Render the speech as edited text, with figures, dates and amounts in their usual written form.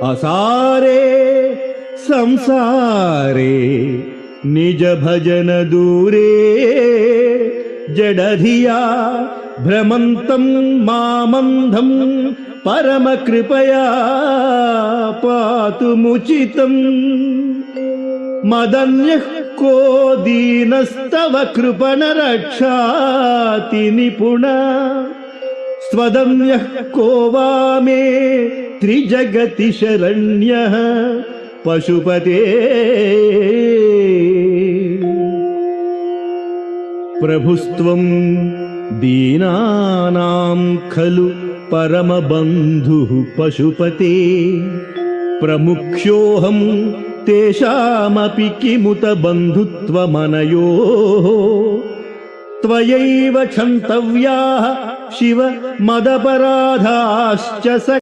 असारे संसारे निज भजन दूरे जडधिया भ्रमन्तं मामन्धं परम कृपया पातुमुचितम् मदन्यः को दीनस्तव कृपण रक्षाति निपुणा स्वदन्यः को वा मे त्रिजगति शरण्यः पशुपते प्रभुस्त्वं दीनानां खलु परमबन्धुः पशुपते प्रमुख्योऽहं तेषामपि किमुत बन्धुत्वमनयोः त्वयैव क्षन्तव्याः शिव मदपराधाश्च